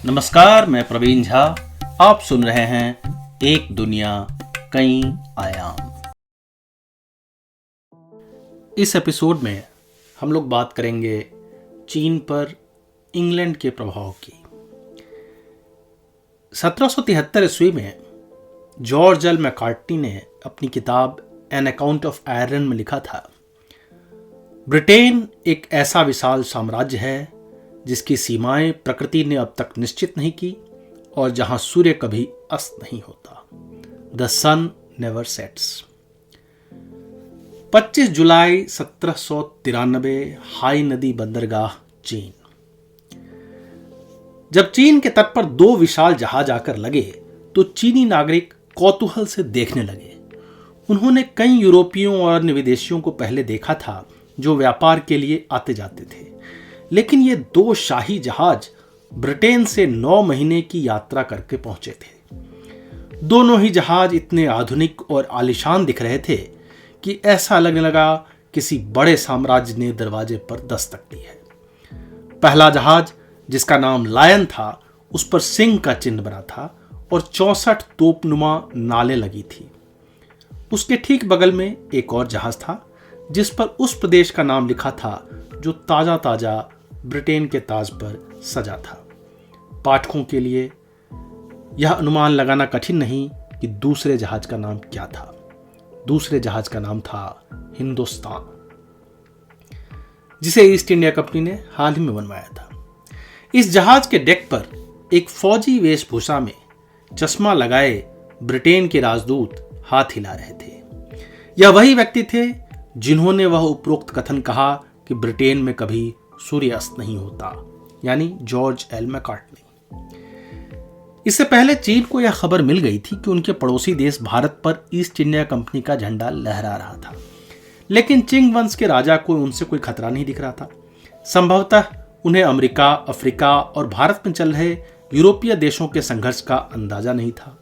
नमस्कार, मैं प्रवीण झा। आप सुन रहे हैं एक दुनिया कई आयाम। इस एपिसोड में हम लोग बात करेंगे चीन पर इंग्लैंड के प्रभाव की। 1773 ईस्वी में जॉर्ज एल मैकार्टनी ने अपनी किताब एन अकाउंट ऑफ आयरन में लिखा था, ब्रिटेन एक ऐसा विशाल साम्राज्य है जिसकी सीमाएं प्रकृति ने अब तक निश्चित नहीं की और जहां सूर्य कभी अस्त नहीं होता। The sun never sets. 25 जुलाई 1793, हाई नदी बंदरगाह, चीन। जब चीन के तट पर 2 विशाल जहाज आकर लगे तो चीनी नागरिक कौतूहल से देखने लगे। उन्होंने कई यूरोपियों और अन्य विदेशियों को पहले देखा था जो व्यापार के लिए आते जाते थे, लेकिन ये 2 शाही जहाज ब्रिटेन से 9 महीने की यात्रा करके पहुंचे थे। दोनों ही जहाज इतने आधुनिक और आलीशान दिख रहे थे कि ऐसा लगने लगा किसी बड़े साम्राज्य ने दरवाजे पर दस्तक दी है। पहला जहाज, जिसका नाम लायन था, उस पर सिंह का चिन्ह बना था और 64 तोपनुमा नालें लगी थी। उसके ठीक बगल में एक और जहाज था जिस पर उस प्रदेश का नाम लिखा था जो ताजा ताजा ब्रिटेन के ताज पर सजा था। पाठकों के लिए यह अनुमान लगाना कठिन नहीं कि दूसरे जहाज का नाम क्या था। दूसरे जहाज का नाम था हिंदुस्तान, जिसे ईस्ट इंडिया कंपनी ने हाल ही में बनवाया था। इस जहाज के डेक पर एक फौजी वेशभूषा में चश्मा लगाए ब्रिटेन के राजदूत हाथ हिला रहे थे। यह वही व्यक्ति थे जिन्होंने वह उपरोक्त कथन कहा कि ब्रिटेन में कभी सूर्य अस्त नहीं होता, यानी जॉर्ज एल मैकार्टनी। इससे पहले चीन को यह खबर मिल गई थी कि उनके पड़ोसी देश भारत पर ईस्ट इंडिया कंपनी का झंडा लहरा रहा था, लेकिन चिंग वंश के राजा को उनसे कोई खतरा नहीं दिख रहा था। संभवतः उन्हें अमेरिका, अफ्रीका और भारत में चल रहे यूरोपीय देशों के संघर्ष का अंदाजा नहीं था।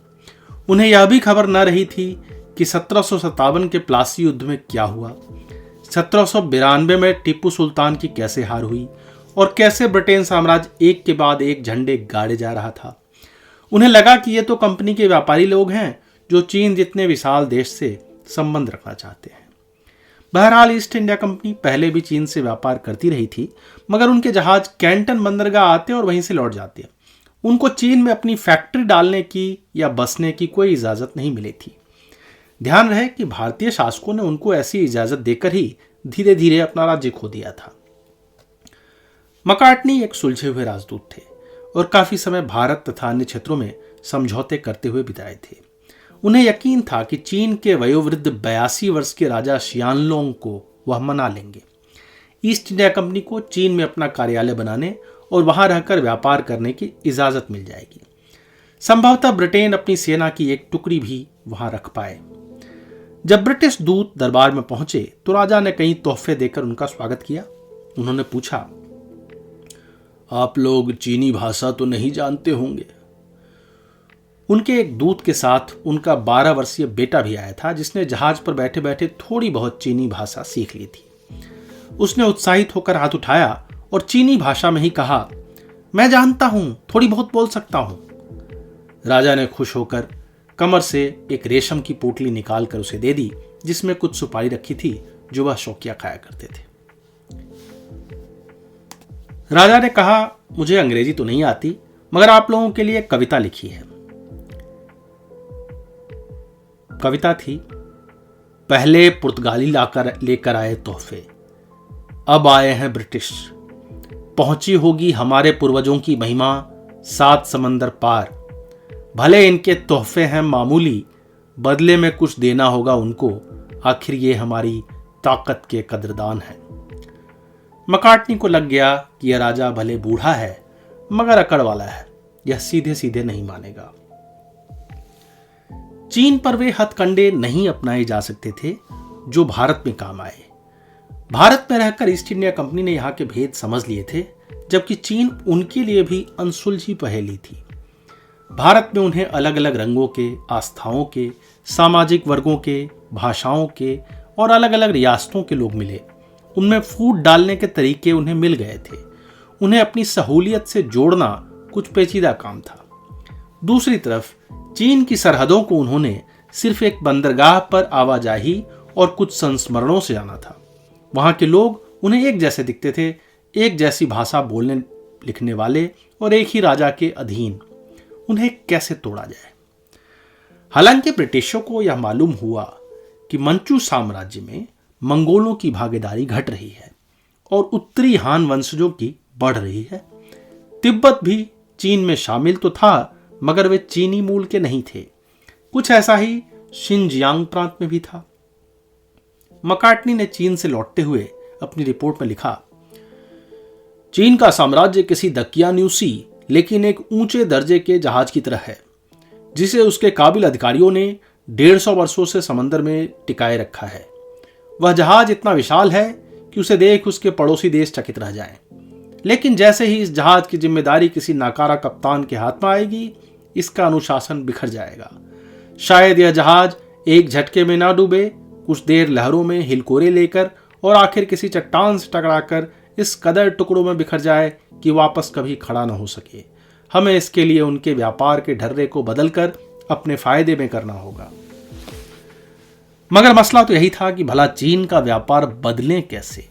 उन्हें यह भी खबर न रही थी कि 1757 के प्लासी युद्ध में क्या हुआ, 1792 में टीपू सुल्तान की कैसे हार हुई और कैसे ब्रिटेन साम्राज्य एक के बाद एक झंडे गाड़े जा रहा था। उन्हें लगा कि ये तो कंपनी के व्यापारी लोग हैं जो चीन जितने विशाल देश से संबंध रखना चाहते हैं। बहरहाल ईस्ट इंडिया कंपनी पहले भी चीन से व्यापार करती रही थी, मगर उनके जहाज कैंटन बंदरगाह आते और वहीं से लौट जाते। उनको चीन में अपनी फैक्ट्री डालने की या बसने की कोई इजाजत नहीं मिली थी। ध्यान रहे कि भारतीय शासकों ने उनको ऐसी इजाजत देकर ही धीरे धीरे अपना राज्य खो दिया था। मैकार्टनी एक सुलझे हुए राजदूत थे और काफी समय भारत तथा अन्य क्षेत्रों में समझौते करते हुए बिताए थे। उन्हें यकीन था कि चीन के वयोवृद्ध 82 वर्ष के राजा शियानलोंग को वह मना लेंगे। ईस्ट इंडिया कंपनी को चीन में अपना कार्यालय बनाने और वहां रहकर व्यापार करने की इजाजत मिल जाएगी। संभवतः ब्रिटेन अपनी सेना की एक टुकड़ी भी वहां रख पाए। जब ब्रिटिश दूत दरबार में पहुंचे तो राजा ने कई तोहफे देकर उनका स्वागत किया। उन्होंने पूछा, आप लोग चीनी भाषा तो नहीं जानते होंगे। उनके एक दूत के साथ उनका 12 वर्षीय बेटा भी आया था, जिसने जहाज पर बैठे बैठे थोड़ी बहुत चीनी भाषा सीख ली थी। उसने उत्साहित होकर हाथ उठाया और चीनी भाषा में ही कहा, मैं जानता हूं, थोड़ी बहुत बोल सकता हूं। राजा ने खुश होकर कमर से एक रेशम की पोटली निकालकर उसे दे दी, जिसमें कुछ सुपारी रखी थी जो वह शौकिया खाया करते थे। राजा ने कहा, मुझे अंग्रेजी तो नहीं आती, मगर आप लोगों के लिए एक कविता लिखी है। कविता थी, पहले पुर्तगाली लेकर आए तोहफे, अब आए हैं ब्रिटिश। पहुंची होगी हमारे पूर्वजों की महिमा 7 समंदर पार। भले इनके तोहफे हैं मामूली, बदले में कुछ देना होगा उनको, आखिर ये हमारी ताकत के कदरदान हैं। मैकार्टनी को लग गया कि यह राजा भले बूढ़ा है मगर अकड़ वाला है, यह सीधे सीधे नहीं मानेगा। चीन पर वे हथकंडे नहीं अपनाए जा सकते थे जो भारत में काम आए। भारत में रहकर ईस्ट इंडिया कंपनी ने यहां के भेद समझ लिए थे, जबकि चीन उनके लिए भी अनसुलझी पहेली थी। भारत में उन्हें अलग अलग रंगों के, आस्थाओं के, सामाजिक वर्गों के, भाषाओं के और अलग अलग रियासतों के लोग मिले। उनमें फूट डालने के तरीके उन्हें मिल गए थे। उन्हें अपनी सहूलियत से जोड़ना कुछ पेचीदा काम था। दूसरी तरफ चीन की सरहदों को उन्होंने सिर्फ एक बंदरगाह पर आवाजाही और कुछ संस्मरणों से जाना था। वहां के लोग उन्हें एक जैसे दिखते थे, एक जैसी भाषा बोलने लिखने वाले और एक ही राजा के अधीन। उन्हें कैसे तोड़ा जाए? हालांकि ब्रिटिशों को यह मालूम हुआ कि मंचू साम्राज्य में मंगोलों की भागीदारी घट रही है और उत्तरी हान वंशजों की बढ़ रही है। तिब्बत भी चीन में शामिल तो था, मगर वे चीनी मूल के नहीं थे। कुछ ऐसा ही शिनजियांग प्रांत में भी था। मकार्टनी ने चीन से लौटते हुए अपनी रिपोर्ट में लिखा, चीन का साम्राज्य किसी दकियान्यूसी लेकिन एक ऊंचे दर्जे के जहाज की तरह है, जिसे उसके काबिल अधिकारियों ने 150 वर्षों से समंदर में टिकाए रखा है। वह जहाज इतना विशाल है कि उसे देख उसके पड़ोसी देश चकित रह जाएं। लेकिन जैसे ही इस जहाज की जिम्मेदारी किसी नाकारा कप्तान के हाथ में आएगी, इसका अनुशासन बिखर जाएगा। शायद यह जहाज एक झटके में ना डूबे, कुछ देर लहरों में हिलकोरे लेकर और आखिर किसी चट्टान से टकराकर इस कदर टुकड़ों में बिखर जाए कि वापस कभी खड़ा न हो सके। हमें इसके लिए उनके व्यापार के ढर्रे को बदलकर अपने फायदे में करना होगा। मगर मसला तो यही था कि भला चीन का व्यापार बदलें कैसे?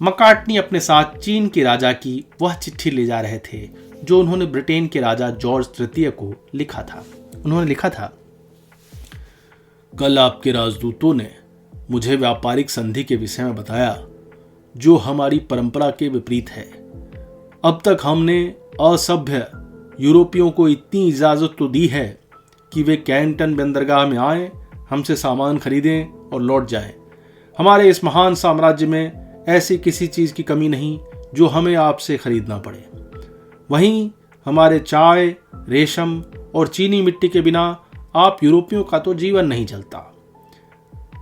मकार्टनी अपने साथ चीन के राजा की वह चिट्ठी ले जा रहे थे जो उन्होंने ब्रिटेन के राजा जॉर्ज तृतीय को लिखा था। उन्होंने लिखा था, कल आपके राजदूतों ने मुझे व्यापारिक संधि के विषय में बताया जो हमारी परंपरा के विपरीत है। अब तक हमने असभ्य यूरोपियों को इतनी इजाजत तो दी है कि वे कैंटन बंदरगाह में आए, हमसे सामान खरीदें और लौट जाएं। हमारे इस महान साम्राज्य में ऐसी किसी चीज की कमी नहीं जो हमें आपसे खरीदना पड़े। वहीं हमारे चाय, रेशम और चीनी मिट्टी के बिना आप यूरोपियों का तो जीवन नहीं चलता।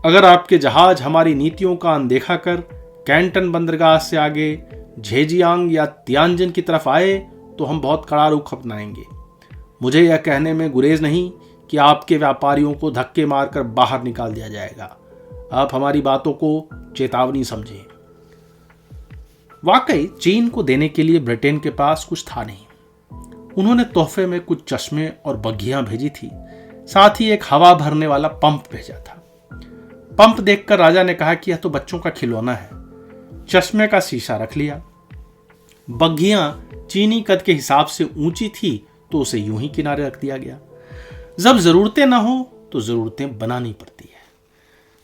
अगर आपके जहाज हमारी नीतियों का अनदेखा कर कैंटन बंदरगाह से आगे झेजियांग या तियानजिन की तरफ आए तो हम बहुत कड़ा रुख अपनाएंगे। मुझे यह कहने में गुरेज नहीं कि आपके व्यापारियों को धक्के मारकर बाहर निकाल दिया जाएगा। आप हमारी बातों को चेतावनी समझें। वाकई चीन को देने के लिए ब्रिटेन के पास कुछ था नहीं। उन्होंने तोहफे में कुछ चश्मे और बग्घियां भेजी थी, साथ ही एक हवा भरने वाला पंप भेजा था। पंप देखकर राजा ने कहा कि यह तो बच्चों का खिलौना है। चश्मे का शीशा रख लिया। बग्घियां चीनी कद के हिसाब से ऊंची थी तो उसे यूं ही किनारे रख दिया गया। जब जरूरतें ना हो तो जरूरतें बनानी पड़ती है।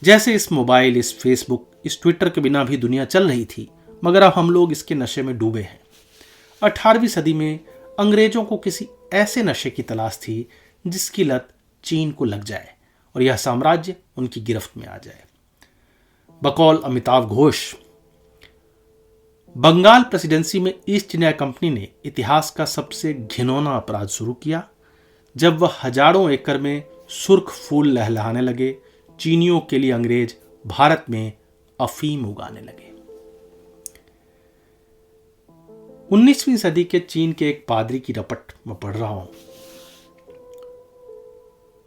जैसे इस मोबाइल, इस फेसबुक, इस ट्विटर के बिना भी दुनिया चल रही थी, मगर अब हम लोग इसके नशे में डूबे हैं। 18वीं सदी में अंग्रेजों को किसी ऐसे नशे की तलाश थी जिसकी लत चीन को लग जाए और यह साम्राज्य उनकी गिरफ्त में आ जाए। बकौल अमिताव घोष, बंगाल प्रेसिडेंसी में ईस्ट इंडिया कंपनी ने इतिहास का सबसे घिनौना अपराध शुरू किया जब वह हजारों एकड़ में सुर्ख फूल लहलहाने लगे। चीनियों के लिए अंग्रेज भारत में अफीम उगाने लगे। 19वीं सदी के चीन के एक पादरी की रपट में पढ़ रहा हूं।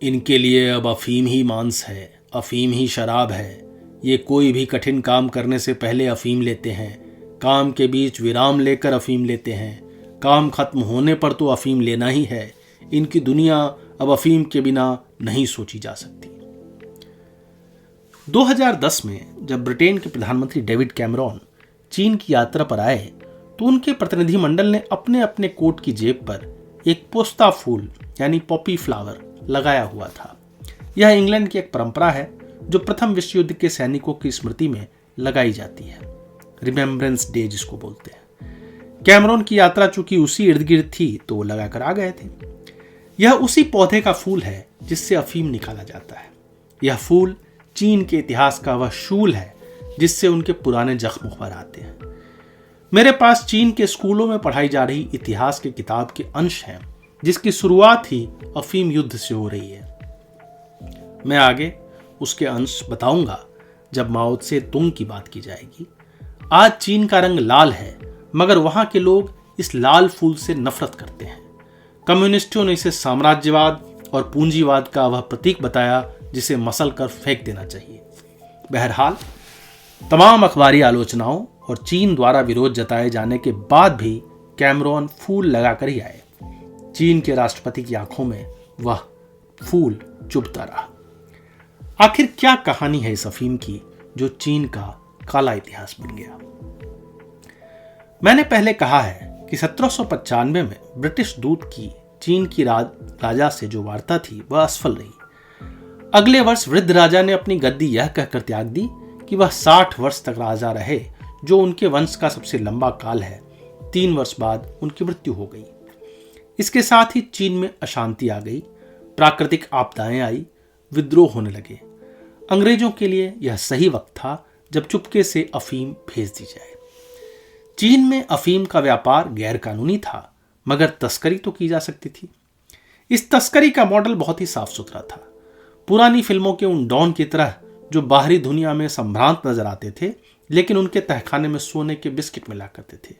इनके लिए अब अफीम ही मांस है, अफीम ही शराब है। ये कोई भी कठिन काम करने से पहले अफीम लेते हैं, काम के बीच विराम लेकर अफीम लेते हैं, काम खत्म होने पर तो अफीम लेना ही है। इनकी दुनिया अब अफीम के बिना नहीं सोची जा सकती। 2010 में जब ब्रिटेन के प्रधानमंत्री डेविड कैमरॉन चीन की यात्रा पर आए तो उनके प्रतिनिधिमंडल ने अपने अपने कोट की जेब पर एक पोस्ता फूल यानी पॉपी फ्लावर लगाया हुआ था। यह इंग्लैंड की एक परंपरा है जो प्रथम विश्व युद्ध के सैनिकों की स्मृति में लगाई जाती है। रिमेम्बरेंस डे जिसको बोलते हैं। कैमरॉन की यात्रा चूंकि उसी इर्द गिर्द थी तो वो लगाकर आ गए थे। यह उसी पौधे का फूल है जिससे अफीम निकाला जाता है। यह फूल चीन के इतिहास का वह शूल है जिससे उनके पुराने जख्म उभर आते हैं। मेरे पास चीन के स्कूलों में पढ़ाई जा रही इतिहास की किताब के अंश हैं जिसकी शुरुआत ही अफीम युद्ध से हो रही है। मैं आगे उसके अंश बताऊंगा जब माओ त्से तुंग की बात की जाएगी। आज चीन का रंग लाल है, मगर वहां के लोग इस लाल फूल से नफरत करते हैं। कम्युनिस्टों ने इसे साम्राज्यवाद और पूंजीवाद का वह प्रतीक बताया जिसे मसल कर फेंक देना चाहिए। बहरहाल तमाम अखबारी आलोचनाओं और चीन द्वारा विरोध जताए जाने के बाद भी कैमरॉन फूल लगाकर ही आए चीन के राष्ट्रपति की आंखों में वह फूल चुभता रहा। आखिर क्या कहानी है इस अफीम की जो चीन का काला इतिहास बन गया? मैंने पहले कहा है कि 1795 में ब्रिटिश दूत की चीन की राजा से जो वार्ता थी वह असफल रही। अगले वर्ष वृद्ध राजा ने अपनी गद्दी यह कहकर त्याग दी कि वह 60 वर्ष तक राजा रहे, जो उनके वंश का सबसे लंबा काल है। 3 वर्ष बाद उनकी मृत्यु हो गई। इसके साथ ही चीन में अशांति आ गई, प्राकृतिक आपदाएं आई, विद्रोह होने लगे। अंग्रेजों के लिए यह सही वक्त था जब चुपके से अफीम भेज दी जाए। चीन में अफीम का व्यापार गैर कानूनी था, मगर तस्करी तो की जा सकती थी। इस तस्करी का मॉडल बहुत ही साफ सुथरा था। पुरानी फिल्मों के उन डॉन की तरह जो बाहरी दुनिया में संभ्रांत नजर आते थे, लेकिन उनके तहखाने में सोने के बिस्किट मिला करते थे।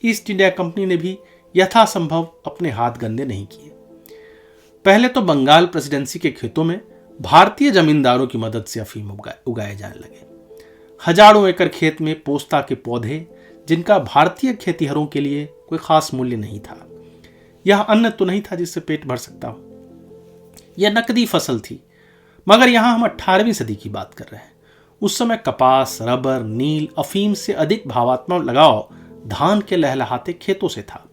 ईस्ट इंडिया कंपनी ने भी यथासंभव अपने हाथ गंदे नहीं किए। पहले तो बंगाल प्रेसिडेंसी के खेतों में भारतीय जमींदारों की मदद से अफीम उगाए जाने लगे। हजारों एकड़ खेत में पोस्ता के पौधे, जिनका भारतीय खेतिहरों के लिए कोई खास मूल्य नहीं था। यह अन्न तो नहीं था जिससे पेट भर सकता हो। यह नकदी फसल थी, मगर यहां हम 18वीं सदी की बात कर रहे हैं। उस समय कपास, रबर, नील, अफीम से अधिक भावात्मक लगाव धान के लहलहाते खेतों से था।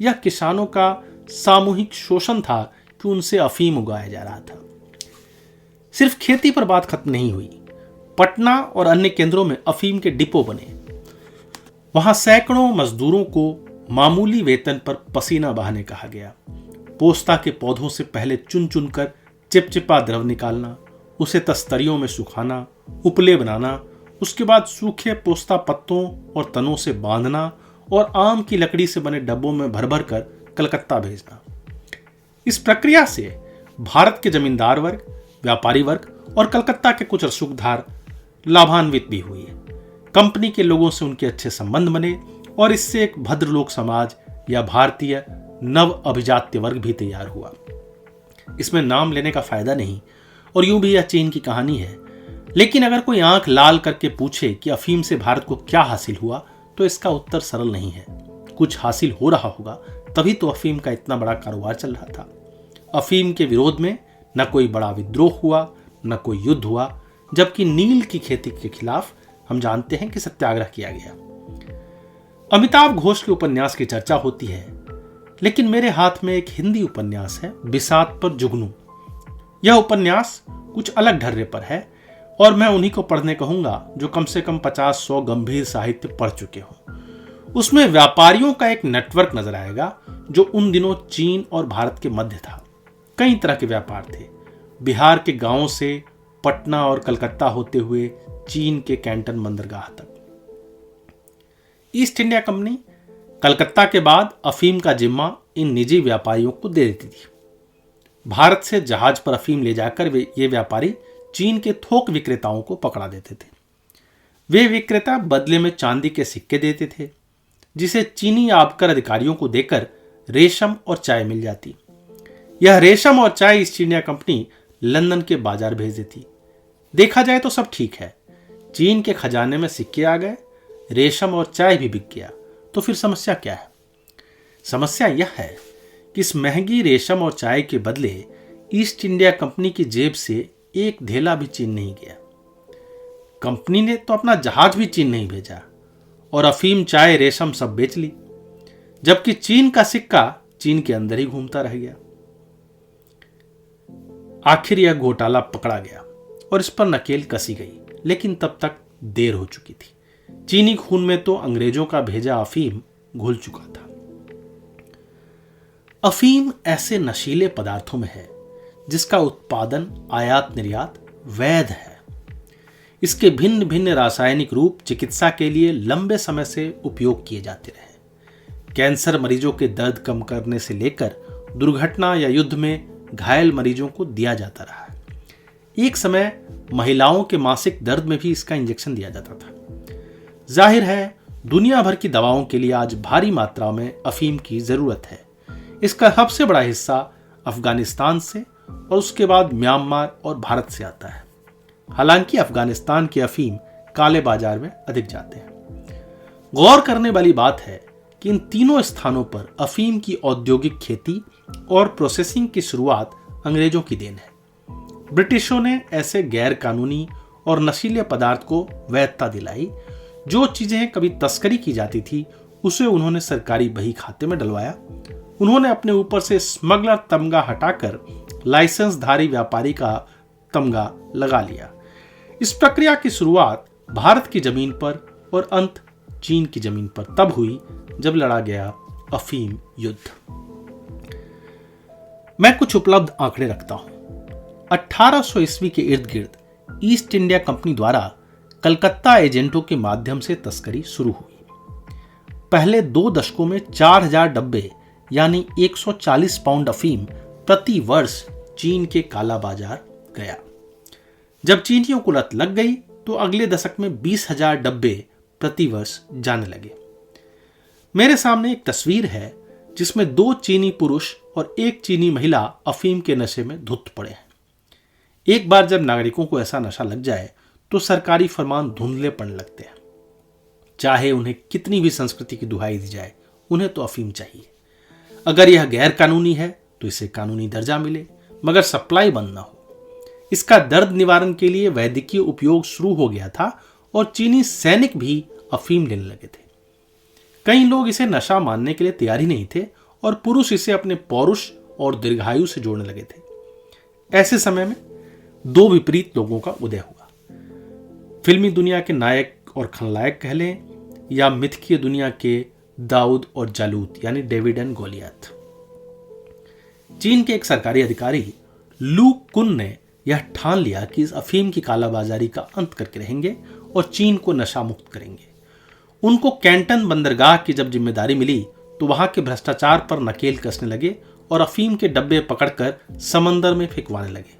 यह किसानों का सामूहिक शोषण था कि उनसे अफीम उगाया जा रहा था। सिर्फ खेती पर बात खत्म नहीं हुई। पटना और अन्य केंद्रों में अफीम के डिपो बने। वहां सैकड़ों मजदूरों को मामूली वेतन पर पसीना बहाने कहा गया। पोस्ता के पौधों से पहले चुन चुनकर चिपचिपा द्रव निकालना, उसे तस्तरियों में सुखाना, उपले बनाना, उसके बाद सूखे पोस्ता पत्तों और तनों से बांधना और आम की लकड़ी से बने डब्बों में भर भर कर कलकत्ता भेजना। इस प्रक्रिया से भारत के जमींदार वर्ग, व्यापारी वर्ग और कलकत्ता के कुछ रसूखदार लाभान्वित भी हुए। कंपनी के लोगों से उनके अच्छे संबंध बने और इससे एक भद्रलोक समाज या भारतीय नव अभिजात्य वर्ग भी तैयार हुआ। इसमें नाम लेने का फायदा नहीं और यूं भी यह चीन की कहानी है, लेकिन अगर कोई आंख लाल करके पूछे कि अफीम से भारत को क्या हासिल हुआ, तो इसका उत्तर सरल नहीं है। कुछ हासिल हो रहा होगा, तभी तो अफीम का इतना बड़ा कारोबार चल रहा था। अफीम के विरोध में न कोई बड़ा विद्रोह हुआ, न कोई युद्ध हुआ, जबकि नील की खेती के खिलाफ हम जानते हैं कि सत्याग्रह किया गया। अमिताभ घोष के उपन्यास की चर्चा होती है, लेकिन मेरे हाथ में एक हिंदी उपन्यास है, बिसात पर जुगनू। यह उपन्यास कुछ अलग ढर्रे पर है और मैं उन्हीं को पढ़ने कहूंगा जो कम से कम 50-100 गंभीर साहित्य पढ़ चुके हों। उसमें व्यापारियों का एक नेटवर्क नजर आएगा जो उन दिनों चीन और भारत के मध्य था। कई तरह के व्यापार थे, बिहार के गांवों से पटना और कलकत्ता होते हुए चीन के कैंटन बंदरगाह तक। ईस्ट इंडिया कंपनी कलकत्ता के बाद अफीम का जिम्मा इन निजी व्यापारियों को दे देती थी। भारत से जहाज पर अफीम ले जाकर ये व्यापारी चीन के थोक विक्रेताओं को पकड़ा देते थे। वे विक्रेता बदले में चांदी के सिक्के देते थे, जिसे चीनी आबकर अधिकारियों को देकर रेशम और चाय मिल जाती। यह रेशम और चाय ईस्ट इंडिया कंपनी लंदन के बाजार भेज देती। देखा जाए तो सब ठीक है। चीन के खजाने में सिक्के आ गए, रेशम और चाय भी बिक गया, तो फिर समस्या क्या है? समस्या यह है कि इस महंगी रेशम और चाय के बदले ईस्ट इंडिया कंपनी की जेब से एक धेला भी चीन नहीं गया। कंपनी ने तो अपना जहाज भी चीन नहीं भेजा और अफीम, चाय, रेशम सब बेच ली, जबकि चीन का सिक्का चीन के अंदर ही घूमता रह गया। आखिर यह घोटाला पकड़ा गया और इस पर नकेल कसी गई, लेकिन तब तक देर हो चुकी थी। चीनी खून में तो अंग्रेजों का भेजा अफीम घुल चुका था। अफीम ऐसे नशीले पदार्थों में है जिसका उत्पादन, आयात निर्यात वैध है। इसके भिन्न भिन्न रासायनिक रूप चिकित्सा के लिए लंबे समय से उपयोग किए जाते रहे। कैंसर मरीजों के दर्द कम करने से लेकर दुर्घटना या युद्ध में घायल मरीजों को दिया जाता रहा है। एक समय महिलाओं के मासिक दर्द में भी इसका इंजेक्शन दिया जाता था। जाहिर है दुनिया भर की दवाओं के लिए आज भारी मात्रा में अफीम की जरूरत है। इसका सबसे बड़ा हिस्सा अफगानिस्तान से और उसके बाद म्यांमार और भारत से आता है। हालांकि अफगानिस्तान के अफीम काले बाजार में अधिक जाते हैं। गौर करने वाली बात है कि कि इन तीनों स्थानों पर अफीम की औद्योगिक खेती और प्रोसेसिंग की शुरुआत अंग्रेजों की देन है। ब्रिटिशों ने ऐसे गैर कानूनी और नशीले पदार्थ को वैधता दिलाई। जो चीजें कभी तस्करी की जाती थी उसे उन्होंने सरकारी बही खाते में डलवाया। उन्होंने अपने ऊपर से स्मगलर तमगा हटाकर लाइसेंसधारी व्यापारी का तमगा लगा लिया। इस प्रक्रिया की शुरुआत भारत की जमीन पर और अंत चीन की जमीन पर तब हुई जब लड़ा गया अफीम युद्ध। मैं कुछ उपलब्ध आंकड़े रखता हूं। 1800 ईस्वी के इर्द गिर्द ईस्ट इंडिया कंपनी द्वारा कलकत्ता एजेंटों के माध्यम से तस्करी शुरू हुई। पहले 2 दशकों में 4000 डब्बे यानी 140 पाउंड अफीम प्रति वर्ष चीन के काला बाजार गया। जब चीनियों को लत लग गई तो अगले दशक में 20,000 डब्बे प्रति वर्ष जाने लगे। मेरे सामने एक तस्वीर है जिसमें 2 चीनी पुरुष और 1 चीनी महिला अफीम के नशे में धुत पड़े हैं। एक बार जब नागरिकों को ऐसा नशा लग जाए तो सरकारी फरमान धुंधले पड़ने लगते हैं। चाहे उन्हें कितनी भी संस्कृति की दुहाई दी जाए, उन्हें तो अफीम चाहिए। अगर यह गैर कानूनी है तो इसे कानूनी दर्जा मिले, मगर सप्लाई बंद ना हो। इसका दर्द निवारण के लिए वैद्यकीय उपयोग शुरू हो गया था और चीनी सैनिक भी अफीम लेने लगे थे। कई लोग इसे नशा मानने के लिए तैयार ही नहीं थे और पुरुष इसे अपने पौरुष और दीर्घायु से जोड़ने लगे थे। ऐसे समय में 2 विपरीत लोगों का उदय हुआ। फिल्मी दुनिया के नायक और खलनायक कह लें या मिथकीय दुनिया के दाऊद और जालूत यानी डेविड एंड गोलियत। चीन के एक सरकारी अधिकारी लू कुन ने यह ठान लिया कि इस अफीम की कालाबाजारी का अंत करके रहेंगे और चीन को नशा मुक्त करेंगे। उनको कैंटन बंदरगाह की जब जिम्मेदारी मिली तो वहां के भ्रष्टाचार पर नकेल कसने लगे और अफीम के डब्बे पकड़कर समंदर में फेंकवाने लगे।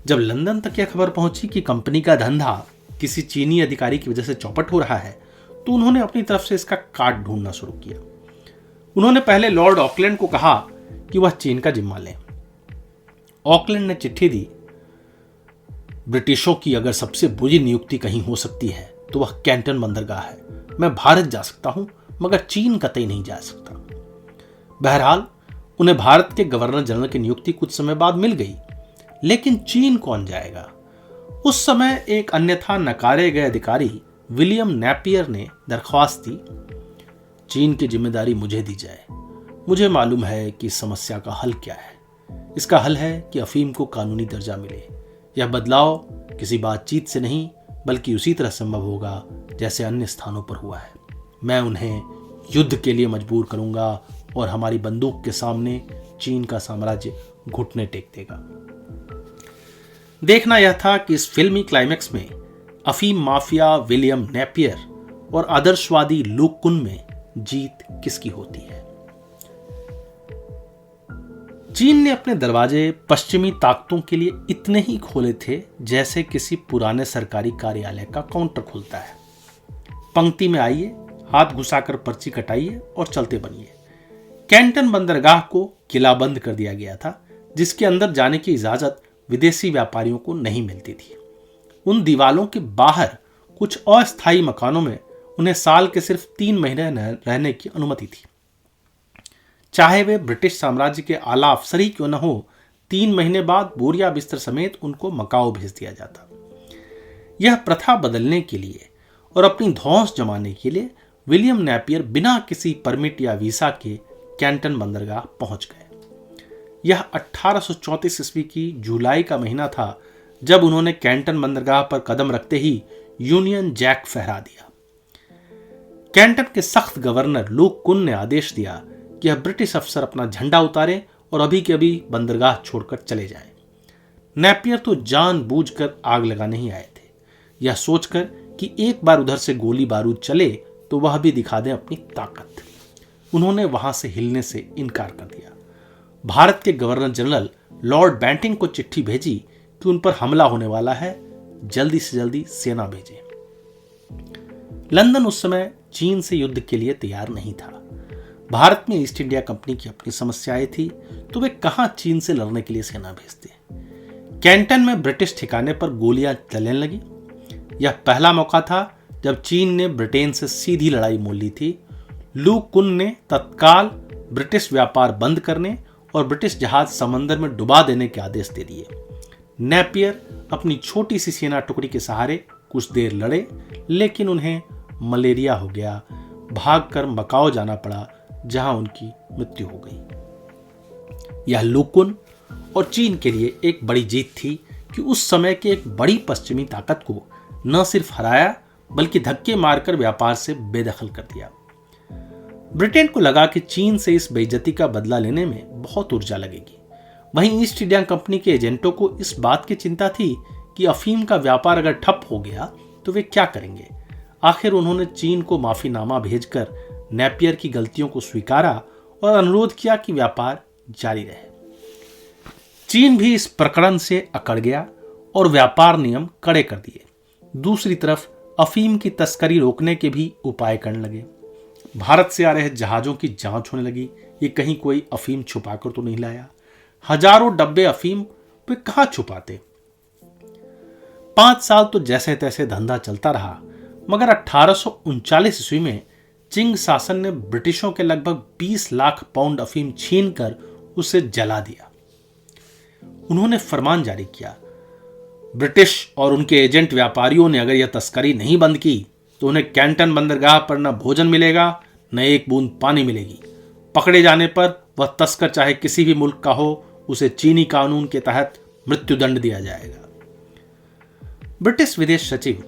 जब लंदन तक यह खबर पहुंची कि कंपनी का धंधा किसी चीनी अधिकारी की वजह से चौपट हो रहा है तो उन्होंने अपनी तरफ से इसका काट ढूंढना शुरू किया। उन्होंने पहले लॉर्ड ऑकलैंड को कहा कि वह चीन का जिम्मा लें। ऑकलैंड ने चिट्ठी दी, ब्रिटिशों की अगर सबसे बुरी नियुक्ति कहीं हो सकती है तो वह कैंटन बंदरगाह है। मैं भारत जा सकता हूं मगर चीन कतई नहीं जा सकता। बहरहाल उन्हें भारत के गवर्नर जनरल की नियुक्ति कुछ समय बाद मिल गई, लेकिन चीन कौन जाएगा। उस समय एक अन्यथा नकारे गए अधिकारी विलियम नेपियर ने दरख्वास्त दी, चीन की जिम्मेदारी मुझे दी जाए। मुझे मालूम है कि इस समस्या का हल क्या है। इसका हल है कि अफीम को कानूनी दर्जा मिले। यह बदलाव किसी बातचीत से नहीं बल्कि उसी तरह संभव होगा जैसे अन्य स्थानों पर हुआ है। मैं उन्हें युद्ध के लिए मजबूर करूंगा और हमारी बंदूक के सामने चीन का साम्राज्य घुटने टेक देगा। देखना यह था कि इस फिल्मी क्लाइमैक्स में अफीम माफिया विलियम नेपियर और आदर्शवादी लू कुन में जीत किसकी होती है। चीन ने अपने दरवाजे पश्चिमी ताकतों के लिए इतने ही खोले थे जैसे किसी पुराने सरकारी कार्यालय का काउंटर खुलता है। पंक्ति में आइए, हाथ घुसाकर पर्ची कटाइए और चलते बनिए। कैंटन बंदरगाह को किलाबंद कर दिया गया था, जिसके अंदर जाने की इजाजत विदेशी व्यापारियों को नहीं मिलती थी। उन दीवालों के बाहर कुछ अस्थायी मकानों में उन्हें साल के सिर्फ 3 महीने रहने की अनुमति थी। चाहे वे ब्रिटिश साम्राज्य के आला अफसर ही क्यों न हो, 3 महीने बाद बोरिया बिस्तर समेत उनको मकाओ भेज दिया जाता। यह प्रथा बदलने के लिए और अपनी धौंस जमाने के लिए विलियम नेपियर बिना किसी परमिट या वीसा के कैंटन बंदरगाह पहुंच गए। यह 1834 ईस्वी की जुलाई का महीना था जब उन्होंने कैंटन बंदरगाह पर कदम रखते ही यूनियन जैक फहरा दिया। कैंटन के सख्त गवर्नर लू कुन ने आदेश दिया कि यह ब्रिटिश अफसर अपना झंडा उतारे और अभी के अभी बंदरगाह छोड़कर चले जाएं। नेपियर तो जानबूझकर आग लगाने ही आए थे, यह सोचकर कि एक बार उधर से गोली बारूद चले तो वह भी दिखा दें अपनी ताकत। उन्होंने वहां से हिलने से इनकार कर दिया। भारत के गवर्नर जनरल लॉर्ड बैंटिंग को चिट्ठी भेजी कि उन पर हमला होने वाला है, जल्दी से जल्दी सेना भेजें। लंदन उस समय चीन से युद्ध के लिए तैयार नहीं था। भारत में ईस्ट इंडिया कंपनी की अपनी समस्याएं थी, तो वे कहां चीन से लड़ने के लिए सेना भेजते। कैंटन में ब्रिटिश ठिकाने पर गोलियां चलने लगी। यह पहला मौका था जब चीन ने ब्रिटेन से सीधी लड़ाई मोल ली थी। लू कुन ने तत्काल ब्रिटिश व्यापार बंद करने और ब्रिटिश जहाज समंदर में डुबा देने के आदेश दे दिए। नेपियर अपनी छोटी सी सेना टुकड़ी के सहारे कुछ देर लड़े, लेकिन उन्हें मलेरिया हो गया। भागकर मकाओ जाना पड़ा, जहां उनकी मृत्यु हो गई। यह लू कुन और चीन के लिए एक बड़ी जीत थी कि उस समय की एक बड़ी पश्चिमी ताकत को न सिर्फ हराया बल्कि धक्के मारकर व्यापार से बेदखल कर दिया। ब्रिटेन को लगा कि चीन से इस बेइज्जती का बदला लेने में बहुत ऊर्जा लगेगी। वहीं ईस्ट इंडिया कंपनी के एजेंटों को इस बात की चिंता थी कि अफीम का व्यापार अगर ठप हो गया तो वे क्या करेंगे। आखिर उन्होंने चीन को माफीनामा भेजकर नेपियर की गलतियों को स्वीकारा और अनुरोध किया कि व्यापार जारी रहे। चीन भी इस प्रकरण से अकड़ गया और व्यापार नियम कड़े कर दिए। दूसरी तरफ अफीम की तस्करी रोकने के भी उपाय करने लगे। भारत से आ रहे जहाजों की जांच होने लगी, ये कहीं कोई अफीम छुपाकर तो नहीं लाया। हजारों डब्बे अफीम वे कहां छुपाते। 5 साल तो जैसे तैसे धंधा चलता रहा, मगर 1839 ईस्वी में चिंग शासन ने ब्रिटिशों के लगभग 20 लाख पाउंड अफीम छीनकर उसे जला दिया। उन्होंने फरमान जारी किया, ब्रिटिश और उनके एजेंट व्यापारियों ने अगर यह तस्करी नहीं बंद की तो उन्हें कैंटन बंदरगाह पर न भोजन मिलेगा न एक बूंद पानी मिलेगी। पकड़े जाने पर वह तस्कर चाहे किसी भी मुल्क का हो, उसे चीनी कानून के तहत मृत्युदंड दिया जाएगा। ब्रिटिश विदेश सचिव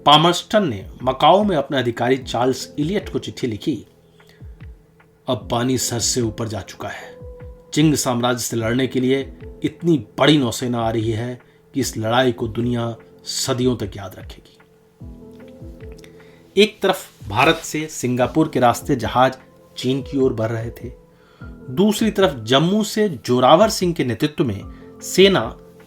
पामर्स्टन ने मकाओ में अपने अधिकारी चार्ल्स इलियट को चिट्ठी लिखी, अब पानी सर से ऊपर जा चुका है। चिंग साम्राज्य से लड़ने के लिए इतनी बड़ी नौसेना आ रही है कि इस लड़ाई को दुनिया सदियों तक याद रखेगी। एक तरफ भारत से सिंगापुर के रास्ते जहाज चीन की ओर बढ़ रहे थे, दूसरी तरफ जम्मू से जोरावर सिंह के नेतृत्व में सेना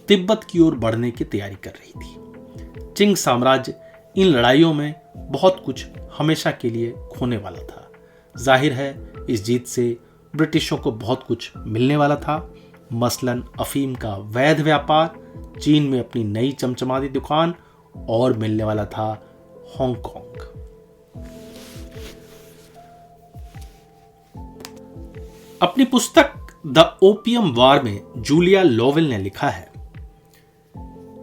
तिब्बत की ओर बढ़ने की तैयारी कर रही थी। चिंग साम्राज्य इन लड़ाइयों में बहुत कुछ हमेशा के लिए खोने वाला था। जाहिर है इस जीत से ब्रिटिशों को बहुत कुछ मिलने वाला था, मसलन अफीम का वैध व्यापार, चीन में अपनी नई चमचमाती दुकान और मिलने वाला था हांगकांग। अपनी पुस्तक द ओपियम वॉर में जूलिया लोवेल ने लिखा है,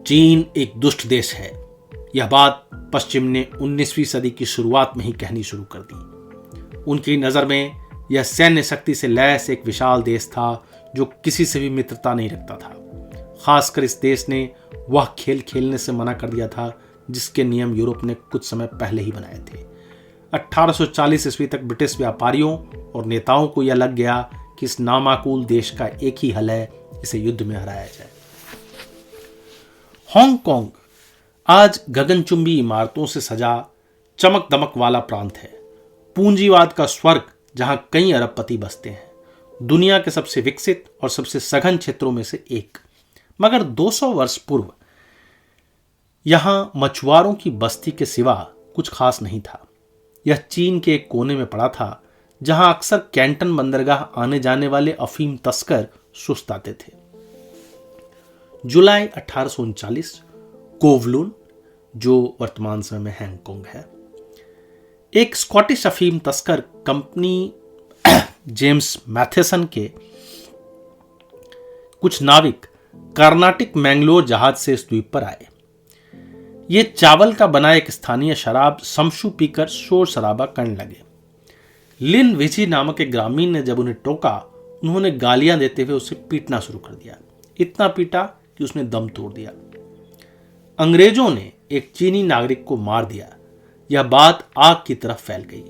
चीन एक दुष्ट देश है। यह बात पश्चिम ने 19वीं सदी की शुरुआत में ही कहनी शुरू कर दी। उनकी नजर में यह सैन्य शक्ति से लैस एक विशाल देश था जो किसी से भी मित्रता नहीं रखता था। खासकर इस देश ने वह खेल खेलने से मना कर दिया था जिसके नियम यूरोप ने कुछ समय पहले ही बनाए थे। 1840 ईस्वी तक ब्रिटिश व्यापारियों और नेताओं को यह लग गया कि इस नामाकूल देश का एक ही हल है, इसे युद्ध में हराया जाए। हांगकांग आज गगनचुंबी इमारतों से सजा चमक दमक वाला प्रांत है, पूंजीवाद का स्वर्ग जहां कई अरबपति बसते हैं, दुनिया के सबसे विकसित और सबसे सघन क्षेत्रों में से एक। मगर 200 वर्ष पूर्व यहां मछुआरों की बस्ती के सिवा कुछ खास नहीं था। यह चीन के एक कोने में पड़ा था जहां अक्सर कैंटन बंदरगाह आने जाने वाले अफीम तस्कर सुस्त आते थे। जुलाई 1839 कोवलून, जो वर्तमान समय में हांगकांग है, एक स्कॉटिश अफीम तस्कर कंपनी जेम्स मैथेसन के कुछ नाविक कर्नाटिक मैंगलोर जहाज से इस द्वीप पर आए। ये चावल का बना एक स्थानीय शराब समशु पीकर शोर शराबा करने लगे। लिन विजी नामक एक ग्रामीण ने जब उन्हें टोका, उन्होंने गालियां देते हुए उसे पीटना शुरू कर दिया। इतना पीटा कि उसने दम तोड़ दिया। अंग्रेजों ने एक चीनी नागरिक को मार दिया। यह बात आग की तरफ फैल गई।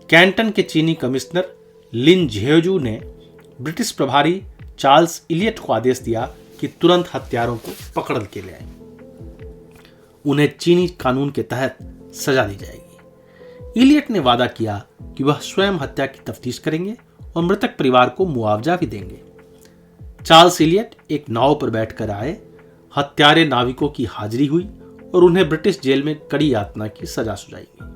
कैंटन के चीनी कमिश्नर लिन झेजू ने ब्रिटिश प्रभारी चार्ल्स इलियट को आदेश दिया कि तुरंत हत्यारों को पकड़ के ले आए। उन्हें चीनी कानून के तहत सजा दी जाएगी। इलियट ने वादा किया कि वह स्वयं हत्या की तफ्तीश करेंगे और मृतक परिवार को मुआवजा भी देंगे। चार्ल्स इलियट एक नाव पर बैठकर आए। हत्यारे नाविकों की हाजिरी हुई और उन्हें ब्रिटिश जेल में कड़ी यातना की सजा सुनाई गई।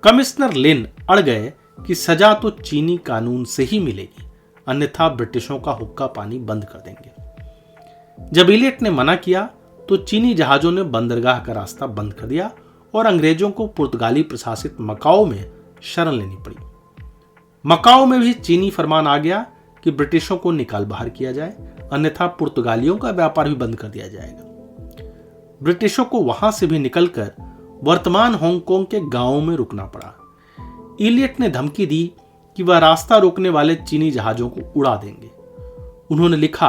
कमिश्नर लिन अड़ गए कि सजा तो चीनी कानून से ही मिलेगी, अन्यथा ब्रिटिशों का हुक्का पानी बंद कर देंगे। जब इलियट ने मना किया तो चीनी जहाजों ने बंदरगाह का रास्ता बंद कर दिया और अंग्रेजों को पुर्तगाली प्रशासित मकाओ में शरण लेनी पड़ी। मकाओ में भी चीनी फरमान आ गया कि ब्रिटिशों को निकाल बाहर किया जाए, अन्यथा पुर्तगालियों का व्यापार भी बंद कर दिया जाएगा। ब्रिटिशों को वहां से भी निकलकर वर्तमान हांगकांग के गांवों में रुकना पड़ा। इलियट ने धमकी दी कि वह रास्ता रोकने वाले चीनी जहाजों को उड़ा देंगे। उन्होंने लिखा,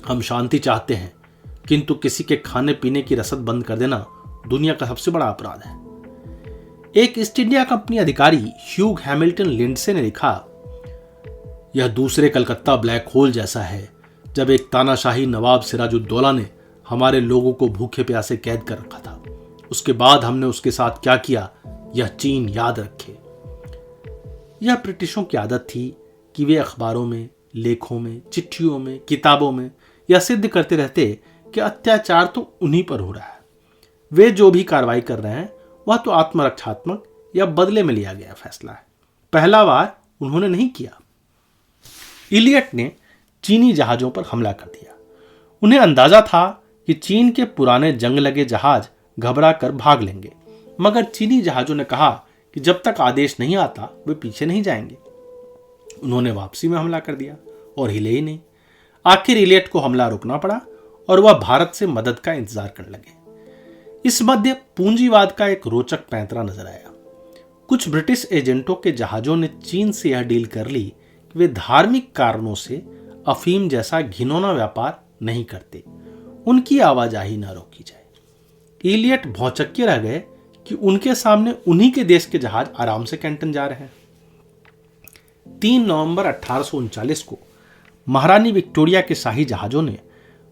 हम शांति चाहते हैं, किंतु किसी के खाने पीने की रसद बंद कर देना दुनिया का सबसे बड़ा अपराध है। एक ईस्ट इंडिया कंपनी अधिकारी ह्यूग हैमिल्टन लिंडसे ने लिखा, यह दूसरे कलकत्ता ब्लैक होल जैसा है जब एक तानाशाही नवाब सिराजुद्दौला ने हमारे लोगों को भूखे प्यासे कैद कर रखा था। उसके बाद हमने उसके साथ क्या किया यह चीन याद रखे। यह ब्रिटिशों की आदत थी कि वे अखबारों में, लेखों में, चिट्ठियों में, किताबों में यह सिद्ध करते रहते कि अत्याचार तो उन्हीं पर हो रहा है। वे जो भी कार्रवाई कर रहे हैं वह तो आत्मरक्षात्मक या बदले में लिया गया फैसला है, पहला वार उन्होंने नहीं किया। इलियट ने चीनी जहाजों पर हमला कर दिया। उन्हें अंदाजा था कि चीन के पुराने जंग लगे जहाज घबरा कर भाग लेंगे, मगर चीनी जहाजों ने कहा कि जब तक आदेश नहीं आता वे पीछे नहीं जाएंगे। उन्होंने वापसी में हमला कर दिया और हिले ही नहीं। आखिर इलियट को हमला रोकना पड़ा और वह भारत से मदद का इंतजार करने लगे। इस मध्य पूंजीवाद का एक रोचक पैंतरा नजर आया। कुछ ब्रिटिश एजेंटों के जहाजों ने चीन से यह डील कर ली कि वे धार्मिक कारणों से अफीम जैसा घिनौना व्यापार नहीं करते, उनकी आवाजाही न रोकी जाए। इलियट भौचक्के रह गए कि उनके सामने उन्हीं के देश के जहाज आराम से कैंटन जा रहे हैं। 3 नवंबर 1839 को महारानी विक्टोरिया के शाही जहाजों ने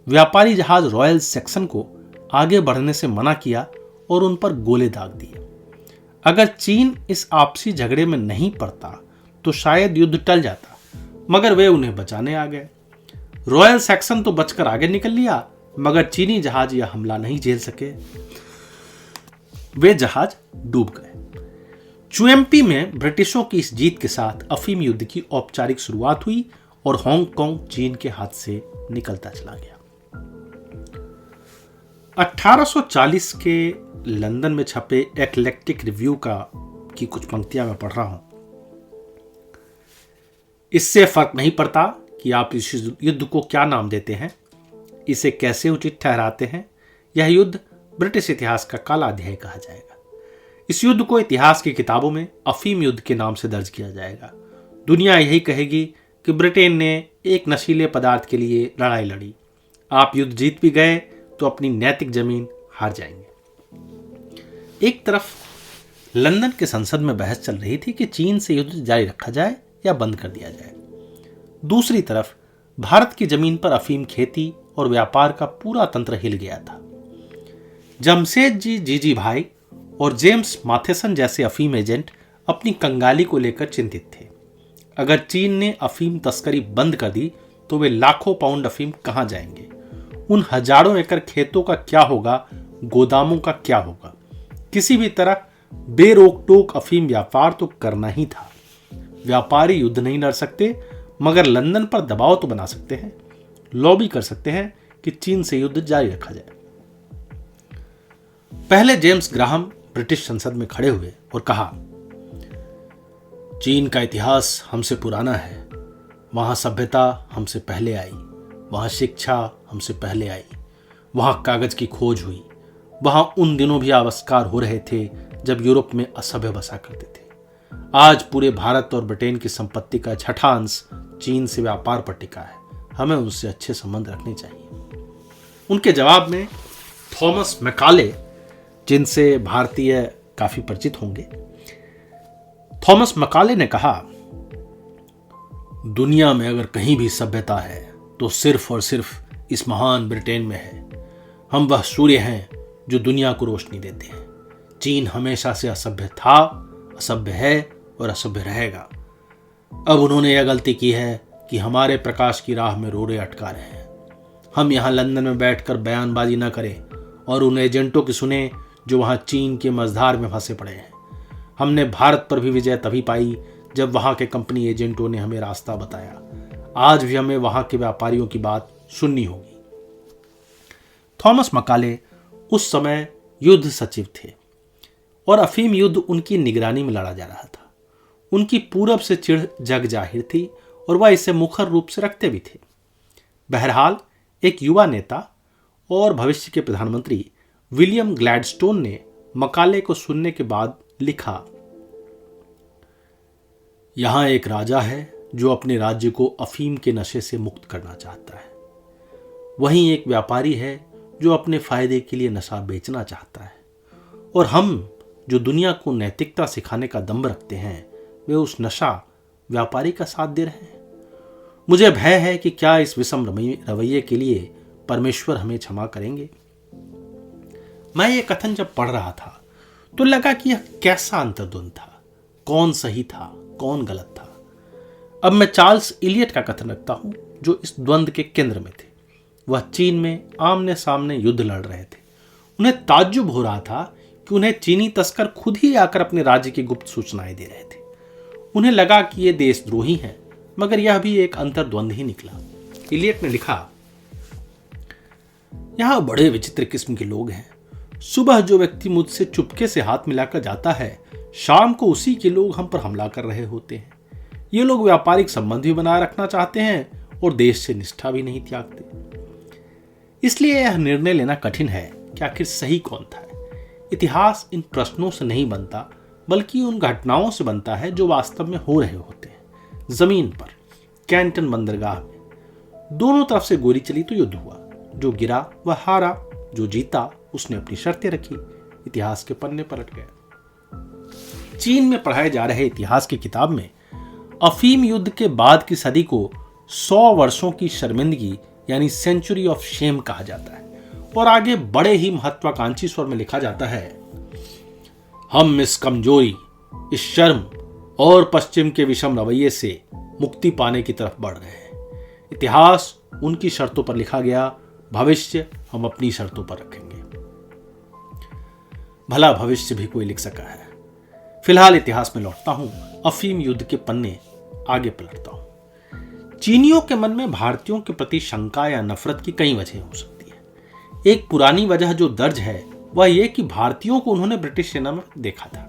व्यापारी जहाज रॉयल सेक्सन को आगे बढ़ने से मना किया और उन पर गोले दाग दिए। अगर चीन इस आपसी झगड़े में नहीं पड़ता तो शायद युद्ध टल जाता, मगर वे उन्हें बचाने आ गए। रॉयल सेक्सन तो बचकर आगे निकल लिया, मगर चीनी जहाज यह हमला नहीं झेल सके, वे जहाज डूब गए। चुएम्पी में ब्रिटिशों की इस जीत के साथ अफीम युद्ध की औपचारिक शुरुआत हुई और हांगकांग चीन के हाथ से निकलता चला गया। 1840 के लंदन में छपे एक्लेक्टिक रिव्यू की कुछ पंक्तियां मैं पढ़ रहा हूं। इससे फर्क नहीं पड़ता कि आप इस युद्ध को क्या नाम देते हैं, इसे कैसे उचित ठहराते हैं। यह युद्ध ब्रिटिश इतिहास का काला अध्याय कहा जाएगा। इस युद्ध को इतिहास की किताबों में अफीम युद्ध के नाम से दर्ज किया जाएगा। दुनिया यही कहेगी कि ब्रिटेन ने एक नशीले पदार्थ के लिए लड़ाई लड़ी। आप युद्ध जीत भी गए तो अपनी नैतिक जमीन हार जाएंगे। एक तरफ लंदन के संसद में बहस चल रही थी कि चीन से युद्ध जारी रखा जाए या बंद कर दिया जाए। दूसरी तरफ भारत की जमीन पर अफीम खेती और व्यापार का पूरा तंत्र हिल गया था। जमशेदजी जीजी भाई और जेम्स माथेसन जैसे अफीम एजेंट अपनी कंगाली को लेकर चिंतित थे। अगर चीन ने अफीम तस्करी बंद कर दी तो वे लाखों पाउंड अफीम कहां जाएंगे? उन हजारों एकड़ खेतों का क्या होगा? गोदामों का क्या होगा? किसी भी तरह बेरोक टोक अफीम व्यापार तो करना ही था। व्यापारी युद्ध नहीं लड़ सकते, मगर लंदन पर दबाव तो बना सकते हैं, लॉबी कर सकते हैं कि चीन से युद्ध जारी रखा जाए। पहले जेम्स ग्राहम ब्रिटिश संसद में खड़े हुए और कहा, चीन का इतिहास हमसे पुराना है। वहां सभ्यता हमसे पहले आई, वहां शिक्षा हमसे पहले आई, वहां कागज की खोज हुई, वहां उन दिनों भी आविष्कार हो रहे थे जब यूरोप में असभ्य बसा करते थे। आज पूरे भारत और ब्रिटेन की संपत्ति का छठा अंश चीन से व्यापार पर टिका है। हमें उनसे अच्छे संबंध रखने चाहिए। उनके जवाब में थॉमस मैकाले, जिनसे भारतीय काफी परिचित होंगे, थॉमस मैकाले ने कहा, दुनिया में अगर कहीं भी सभ्यता है तो सिर्फ और सिर्फ इस महान ब्रिटेन में है। हम वह सूर्य हैं जो दुनिया को रोशनी देते हैं। चीन हमेशा से असभ्य था, असभ्य है और असभ्य रहेगा। अब उन्होंने यह गलती की है कि हमारे प्रकाश की राह में रोड़े अटका रहे हैं। हम यहाँ लंदन में बैठकर बयानबाजी न करें और उन एजेंटों की सुने जो वहाँ चीन के मझधार में फंसे पड़े हैं। हमने भारत पर भी विजय तभी पाई जब वहाँ के कंपनी एजेंटों ने हमें रास्ता बताया। आज भी हमें वहाँ के व्यापारियों की बात सुननी होगी। थॉमस मैकाले उस समय युद्ध सचिव थे। और अफीम युद्ध उनकी निगरानी में लड़ा जा रहा था। उनकी पूरब से चिढ़ जग जाहिर थी और वह इसे मुखर रूप से रखते भी थे। बहरहाल एक युवा नेता और भविष्य के प्रधानमंत्री विलियम ग्लैडस्टोन ने मकाले को सुनने के बाद लिखा, यहां एक राजा है जो अपने राज्य को अफीम के नशे से मुक्त करना चाहता है। वहीं एक व्यापारी है जो अपने फायदे के लिए नशा बेचना चाहता है। और हम जो दुनिया को नैतिकता सिखाने का दम रखते हैं, वे उस नशा व्यापारी का साथ दे रहे हैं। मुझे भय है कि क्या इस विषम रवैये के लिए परमेश्वर हमें क्षमा करेंगे। मैं ये कथन जब पढ़ रहा था तो लगा कि यह कैसा अंतर्द्वंद था, कौन सही था, कौन गलत था। अब मैं चार्ल्स इलियट का कथन रखता हूं, जो इस द्वंद के केंद्र में थे। वह चीन में आमने सामने युद्ध लड़ रहे थे। उन्हें ताज्जुब हो रहा था कि उन्हें चीनी तस्कर खुद ही आकर अपने राज्य की गुप्त सूचनाएं दे रहे थे। उन्हें लगा कि ये देशद्रोही हैं, मगर यह भी एक अंतर्द्वंद ही निकला। इलियट ने लिखा, यहां बड़े विचित्र किस्म के लोग हैं। सुबह जो व्यक्ति मुझसे चुपके से हाथ मिलाकर जाता है, शाम को उसी के लोग हम पर हमला कर रहे होते हैं। ये लोग व्यापारिक संबंध भी बनाए रखना चाहते हैं और देश से निष्ठा भी नहीं त्यागते। इसलिए यह निर्णय लेना कठिन है कि आखिर सही कौन था। इतिहास इन प्रश्नों से नहीं बनता, बल्कि उन घटनाओं से बनता है जो वास्तव में हो रहे होते हैं। जमीन पर कैंटन बंदरगाह में दोनों तरफ से गोली चली तो युद्ध हुआ। जो गिरा वह हारा, जो जीता उसने अपनी शर्तें रखी। इतिहास के पन्ने पलट गए। चीन में पढ़ाए जा रहे इतिहास की किताब में अफीम युद्ध के बाद की सदी को 100 वर्षों की शर्मिंदगी यानी सेंचुरी ऑफ शेम कहा जाता है। और आगे बड़े ही महत्वाकांक्षी स्वर में लिखा जाता है, हम इस कमजोरी, इस शर्म और पश्चिम के विषम रवैये से मुक्ति पाने की तरफ बढ़ रहे हैं। इतिहास उनकी शर्तों पर लिखा गया, भविष्य हम अपनी शर्तों पर रखेंगे। भला भविष्य भी कोई लिख सका है। फिलहाल इतिहास में लौटता हूं, अफीम युद्ध के पन्ने आगे पलटता हूं। चीनियों के मन में भारतीयों के प्रति शंका या नफरत की कई वजह हो सकती है। एक पुरानी वजह जो दर्ज है वह यह कि भारतीयों को उन्होंने ब्रिटिश सेना में देखा था।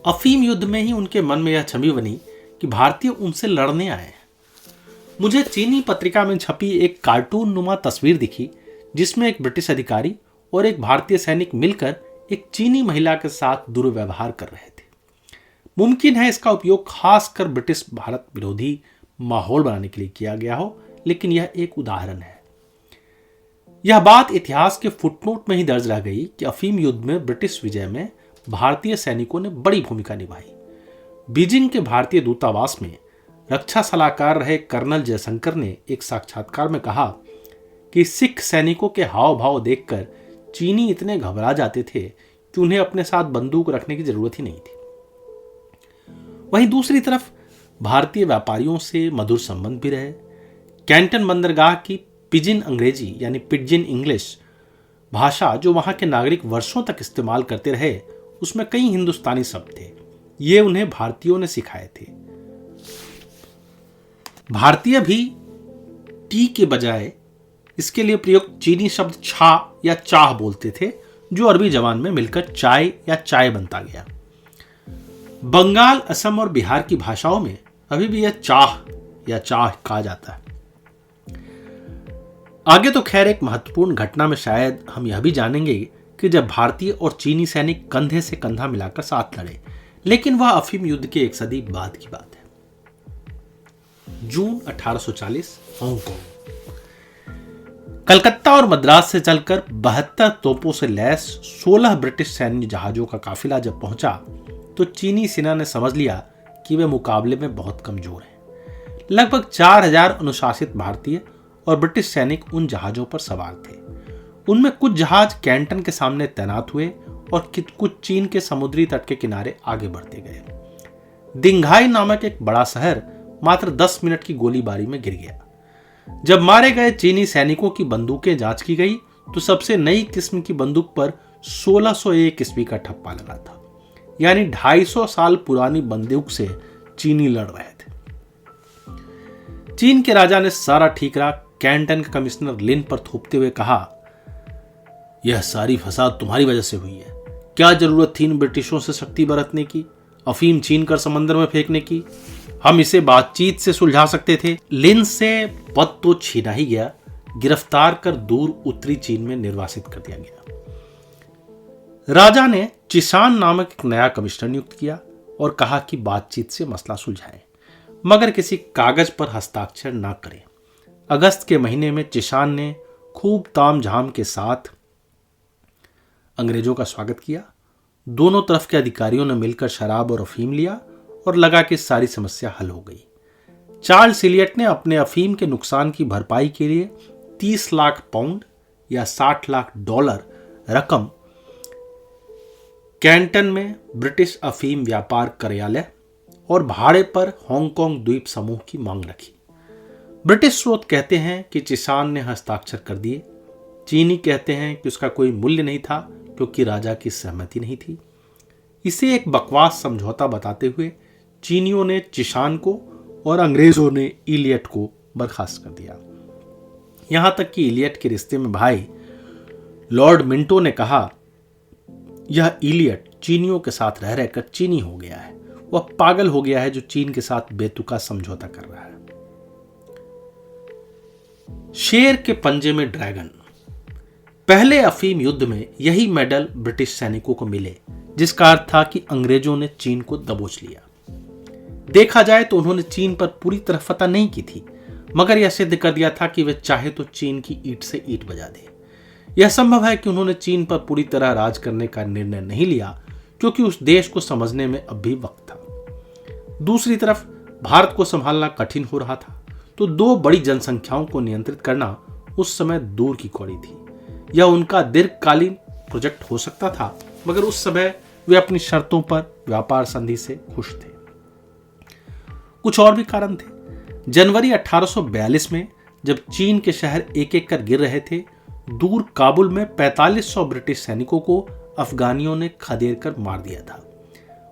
अफीम युद्ध में ही उनके मन में यह छवि बनी कि भारतीय उनसे लड़ने आए हैं। मुझे चीनी पत्रिका में छपी एक कार्टून नुमा तस्वीर दिखी, जिसमें एक ब्रिटिश अधिकारी और एक भारतीय सैनिक मिलकर एक चीनी महिला के साथ दुर्व्यवहार कर रहे थे। मुमकिन है इसका उपयोग खासकर ब्रिटिश भारत विरोधी माहौल बनाने के लिए किया गया हो, लेकिन यह एक उदाहरण है। यह बात इतिहास के फुटनोट में ही दर्ज रह गई कि अफीम युद्ध में ब्रिटिश विजय में भारतीय सैनिकों ने बड़ी भूमिका निभाई। बीजिंग के भारतीय दूतावास में रक्षा सलाहकार रहे कर्नल जयशंकर ने एक साक्षात्कार में कहा कि सिख सैनिकों के हाव भाव देखकर चीनी इतने घबरा जाते थे कि उन्हें अपने साथ बंदूक रखने की जरूरत ही नहीं थी। वहीं दूसरी तरफ भारतीय व्यापारियों से मधुर संबंध भी रहे। कैंटन बंदरगाह की पिजिन अंग्रेजी यानी पिजिन इंग्लिश भाषा जो वहां के नागरिक वर्षों तक इस्तेमाल करते रहे, उसमें कई हिंदुस्तानी शब्द थे। ये उन्हें भारतीयों ने सिखाए थे। भारतीय भी टी के बजाय इसके लिए प्रयुक्त चीनी शब्द छा या चाह बोलते थे, जो अरबी जबान में मिलकर चाय या चाय बनता गया। बंगाल, असम और बिहार की भाषाओं में अभी भी यह चाह या चाह कहा जाता है। आगे तो खैर एक महत्वपूर्ण घटना में शायद हम यह भी जानेंगे कि जब भारतीय और चीनी सैनिक कंधे से कंधा मिलाकर साथ लड़े, लेकिन वह अफीम युद्ध के एक सदी बाद की बात है। जून 1840 हांगकांग। कलकत्ता और मद्रास से चलकर 72 तोपों से लैस 16 ब्रिटिश सैन्य जहाजों का काफिला जब पहुंचा तो चीनी सेना ने समझ लिया कि वे मुकाबले में बहुत कमजोर हैं। लगभग 4000 अनुशासित भारतीय और ब्रिटिश सैनिक उन जहाजों पर सवार थे। उनमें कुछ जहाज कैंटन के सामने तैनात हुए और कुछ चीन के समुद्री तट के किनारे आगे बढ़ते गए। दिंघाई नामक एक बड़ा शहर मात्र 10 मिनट की गोलीबारी में गिर गया। जब मारे गए चीनी सैनिकों की बंदूकें जांच की गई तो सबसे नई किस्म की बंदूक पर 1601 ईस्वी का ठप्पा लगा था, यानी 250 साल पुरानी बंदूक से चीनी लड़ रहे थे। चीन के राजा ने सारा ठीकरा कैंटन के कमिश्नर लिन पर थोपते हुए कहा, यह सारी फसाद तुम्हारी वजह से हुई है। क्या जरूरत थी इन ब्रिटिशों से सख्ती बरतने की, अफीम छीन कर समंदर में फेंकने की? हम इसे बातचीत से सुलझा सकते थे। लिन से पद तो छीना ही गया, गिरफ्तार कर दूर उत्तरी चीन में निर्वासित कर दिया गया। राजा ने चिशान नामक एक नया कमिश्नर नियुक्त किया और कहा कि बातचीत से मसला सुलझाएं, मगर किसी कागज पर हस्ताक्षर ना करें। अगस्त के महीने में चिशान ने खूब तामझाम के साथ अंग्रेजों का स्वागत किया। दोनों तरफ के अधिकारियों ने मिलकर शराब और अफीम लिया और लगा कि सारी समस्या हल हो गई। चार्ल्स इलियट ने अपने अफीम के नुकसान की भरपाई के लिए 30 लाख पाउंड या 60 लाख डॉलर रकम कैंटन में ब्रिटिश अफीम व्यापार कार्यालय और भाड़े पर हांगकांग द्वीप समूह की मांग रखी। ब्रिटिश स्रोत कहते हैं कि चिशान ने हस्ताक्षर कर दिए। चीनी कहते हैं कि उसका कोई मूल्य नहीं था क्योंकि राजा की सहमति नहीं थी। इसे एक बकवास समझौता बताते हुए चीनियों ने चिशान को और अंग्रेजों ने इलियट को बर्खास्त कर दिया। यहां तक कि इलियट के रिश्ते में भाई लॉर्ड मिंटो ने कहा, यह इलियट चीनियों के साथ रह रहकर चीनी हो गया है, वह पागल हो गया है जो चीन के साथ बेतुका समझौता कर रहा है। शेर के पंजे में ड्रैगन। पहले अफीम युद्ध में यही मेडल ब्रिटिश सैनिकों को मिले, जिसका अर्थ था कि अंग्रेजों ने चीन को दबोच लिया। देखा जाए तो उन्होंने चीन पर पूरी तरह फतह नहीं की थी, मगर यह सिद्ध कर दिया था कि वे चाहे तो चीन की ईंट से ईंट बजा दे। यह संभव है कि उन्होंने चीन पर पूरी तरह राज करने का निर्णय नहीं लिया, क्योंकि उस देश को समझने में अब भी वक्त था। दूसरी तरफ भारत को संभालना कठिन हो रहा था, तो दो बड़ी जनसंख्याओं को नियंत्रित करना उस समय दूर की कौड़ी थी। यह उनका दीर्घकालीन प्रोजेक्ट हो सकता था, मगर उस समय वे अपनी शर्तों पर व्यापार संधि से खुश थे। कुछ और भी कारण थे। जनवरी 1842 में जब चीन के शहर एक एक कर गिर रहे थे, दूर काबुल में 4500 ब्रिटिश सैनिकों को अफगानियों ने खदेड़ कर मार दिया था।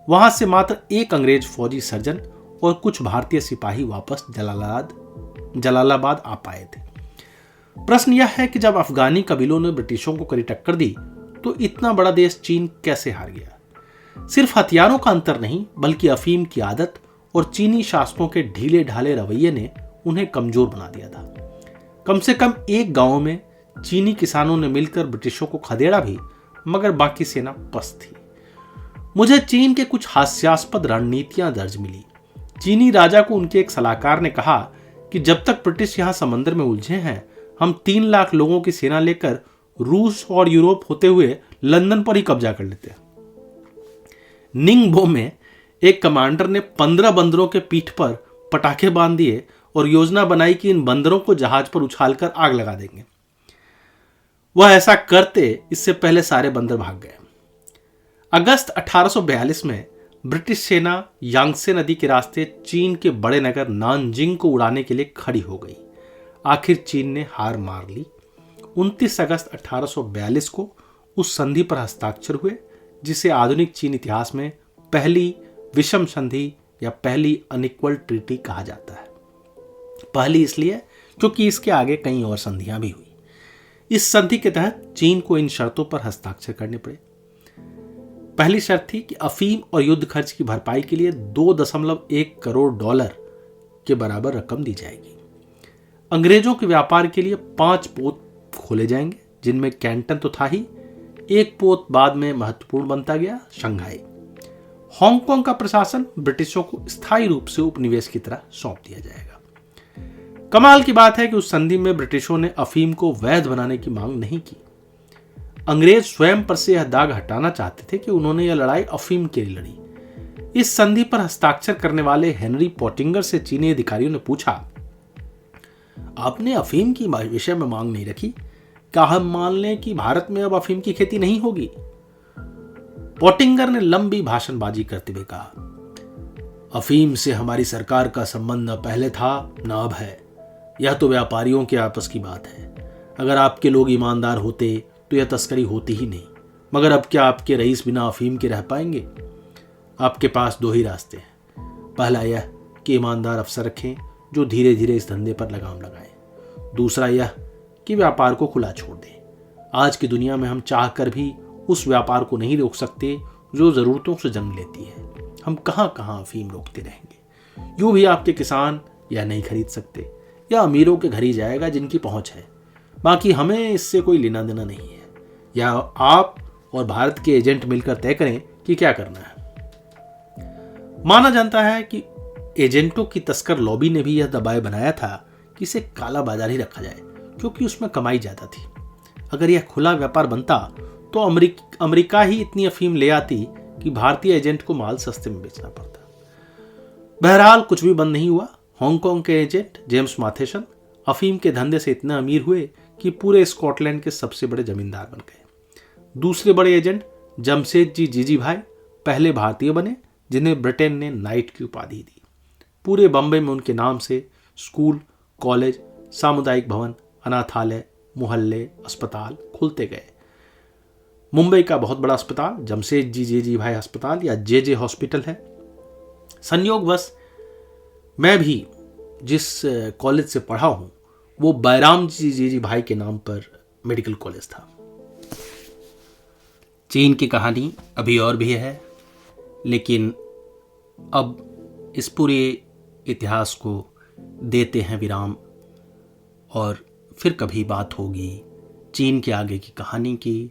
वहां से मात्र एक अंग्रेज फौजी सर्जन और कुछ भारतीय सिपाही वापस जलालाबाद आ पाए थे। प्रश्न यह है कि जब अफगानी कबीलों ने ब्रिटिशों को कड़ी टक्कर दी, तो इतना बड़ा देश चीन कैसे हार गया? सिर्फ हथियारों का अंतर नहीं, बल्कि अफीम की आदत और चीनी शासकों के ढीले ढाले रवैये ने उन्हें कमजोर बना दिया था। कम से कम एक गांव में चीनी किसानों ने मिलकर ब्रिटिशों को खदेड़ा भी, मगर बाकी सेना पस्त थी। मुझे चीन के कुछ हास्यास्पद रणनीतियां दर्ज मिली। चीनी राजा को उनके एक सलाहकार ने कहा कि जब तक ब्रिटिश यहां समंदर में उलझे हैं, हम 3 लाख लोगों की सेना लेकर रूस और यूरोप होते हुए लंदन पर ही कब्जा कर लेते हैं। निंगबो में एक कमांडर ने 15 बंदरों के पीठ पर पटाखे बांध दिए और योजना बनाई कि इन बंदरों को जहाज पर उछालकर आग लगा देंगे। वह ऐसा करते इससे पहले सारे बंदर भाग गए। अगस्त 1842 में ब्रिटिश सेना यांगसे नदी के रास्ते चीन के बड़े नगर नानजिंग को उड़ाने के लिए खड़ी हो गई। आखिर चीन ने हार मार ली। 29 अगस्त 1842 को उस संधि पर हस्ताक्षर हुए, जिसे आधुनिक चीन इतिहास में पहली विषम संधि या पहली अनइक्वल ट्रीटी कहा जाता है। पहली इसलिए क्योंकि इसके आगे कई और संधियां भी हुई। इस संधि के तहत चीन को इन शर्तों पर हस्ताक्षर करने पड़े। पहली शर्त थी कि अफीम और युद्ध खर्च की भरपाई के लिए 2.1 करोड़ डॉलर के बराबर रकम दी जाएगी। अंग्रेजों के व्यापार के लिए 5 पोत खोले जाएंगे, जिनमें कैंटन तो था ही, एक पोत बाद में महत्वपूर्ण बनता गया, शंघाई। हांगकांग का प्रशासन ब्रिटिशों को स्थायी रूप से उपनिवेश की तरह सौंप दिया जाएगा। कमाल की बात है कि उस संधि में ब्रिटिशों ने अफीम को वैध बनाने की मांग नहीं की। अंग्रेज स्वयं पर से यह दाग हटाना चाहते थे कि उन्होंने यह लड़ाई अफीम के लिए लड़ी। इस संधि पर हस्ताक्षर करने वाले हेनरी पोटिंगर से चीनी अधिकारियों ने पूछा, आपने अफीम की विषय में मांग नहीं रखी, क्या हम मान लें कि भारत में अब अफीम की खेती नहीं होगी? पोटिंगर ने लंबी भाषणबाजी करते हुए कहा, अफीम से हमारी सरकार का संबंध न पहले था न अब है। यह तो व्यापारियों के आपस की बात है। अगर आपके लोग ईमानदार होते तो यह तस्करी होती ही नहीं। मगर अब क्या आपके रईस बिना अफीम के रह पाएंगे? आपके पास 2 ही रास्ते हैं। पहला यह कि ईमानदार अफसर रखें जो धीरे धीरे इस धंधे पर लगाम लगाएं। दूसरा यह कि व्यापार को खुला छोड़ दें। आज की दुनिया में हम चाहकर भी उस व्यापार को नहीं रोक सकते जो ज़रूरतों से जन्म लेती है। हम कहाँ कहाँ अफीम रोकते रहेंगे। यूँ भी आपके किसान या नहीं खरीद सकते, या अमीरों के घर ही जाएगा जिनकी पहुँच है। बाकी हमें इससे कोई लेना देना नहीं है। या आप और भारत के एजेंट मिलकर तय करें कि क्या करना है। माना जाता है कि एजेंटों की तस्कर लॉबी ने भी यह दबाव बनाया था कि इसे काला बाजार ही रखा जाए, क्योंकि उसमें कमाई ज्यादा थी। अगर यह खुला व्यापार बनता तो अमेरिका ही इतनी अफीम ले आती कि भारतीय एजेंट को माल सस्ते में बेचना पड़ता। बहरहाल कुछ भी बंद नहीं हुआ। हांगकांग के एजेंट जेम्स माथेसन अफीम के धंधे से इतना अमीर हुए कि पूरे स्कॉटलैंड के सबसे बड़े जमींदार बन गए। दूसरे बड़े एजेंट जमशेदजी जीजीभाई पहले भारतीय बने, जिन्हें ब्रिटेन ने नाइट की उपाधि दी। पूरे बम्बई में उनके नाम से स्कूल, कॉलेज, सामुदायिक भवन, अनाथालय, मोहल्ले, अस्पताल खुलते गए। मुंबई का बहुत बड़ा अस्पताल जमशेदजी जीजीभाई अस्पताल या जे हॉस्पिटल है। संयोगवश मैं भी जिस कॉलेज से पढ़ा हूं वो बैराम जीजीभाई के नाम पर मेडिकल कॉलेज था। चीन की कहानी अभी और भी है, लेकिन अब इस पूरे इतिहास को देते हैं विराम, और फिर कभी बात होगी चीन के आगे की कहानी की,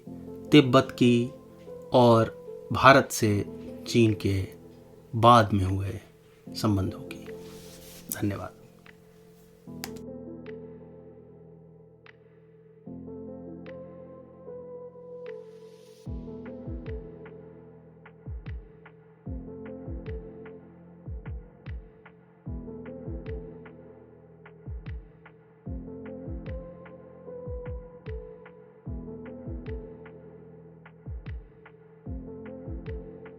तिब्बत की, और भारत से चीन के बाद में हुए संबंधों की। धन्यवाद।